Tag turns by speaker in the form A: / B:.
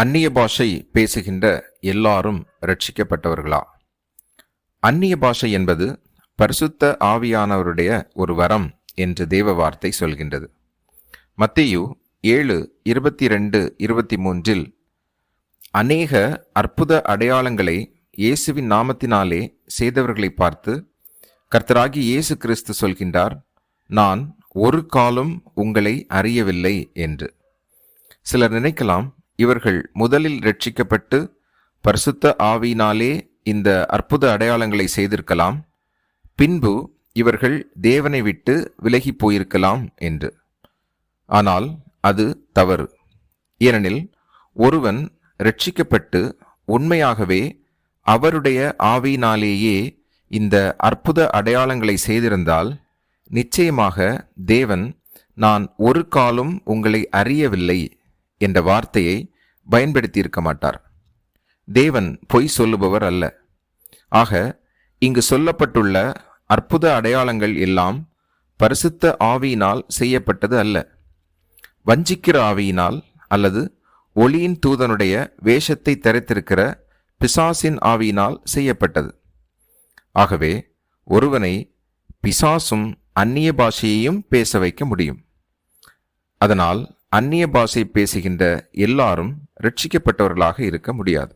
A: அந்நிய பாஷை பேசுகின்ற எல்லாரும் ரட்சிக்கப்பட்டவர்களா? அந்நிய பாஷை என்பது பரிசுத்த ஆவியானவருடைய ஒரு வரம் என்று தேவ வார்த்தை சொல்கின்றது. மத்தேயு 7:22-23 அநேக அற்புத அடையாளங்களை இயேசுவின் நாமத்தினாலே செய்தவர்களை பார்த்து கர்த்தராகி இயேசு கிறிஸ்து சொல்கின்றார், நான் ஒரு காலும் உங்களை அறியவில்லை என்று. சிலர் நினைக்கலாம், இவர்கள் முதலில் ரட்சிக்கப்பட்டு பரிசுத்த ஆவியினாலே இந்த அற்புத அடையாளங்களை செய்திருக்கலாம், பின்பு இவர்கள் தேவனை விட்டு விலகி போயிருக்கலாம் என்று. ஆனால் அது தவறு. ஏனெனில் ஒருவன் ரட்சிக்கப்பட்டு உண்மையாகவே அவருடைய ஆவியினாலேயே இந்த அற்புத அடையாளங்களை செய்திருந்தால், நிச்சயமாக தேவன் நான் ஒரு காலும் உங்களை அறியவில்லை என்ற வார்த்தையை பயன்படுத்தியிருக்க மாட்டார். தேவன் பொய் சொல்லுபவர் அல்ல. ஆக இங்கு சொல்லப்பட்டுள்ள அற்புத அடையாளங்கள் எல்லாம் பரிசுத்த ஆவியினால் செய்யப்பட்டது அல்ல, வஞ்சிக்கிற ஆவியினால் அல்லது ஒளியின் தூதனுடைய வேஷத்தை தரித்திருக்கிற பிசாசின் ஆவியினால் செய்யப்பட்டது. ஆகவே ஒருவனை பிசாசும் அந்நிய பாஷையையும் பேச வைக்க முடியும். அதனால் அந்நிய பாஷை பேசுகின்ற எல்லாரும் ரட்சிக்கப்பட்டவர்களாக இருக்க முடியாது.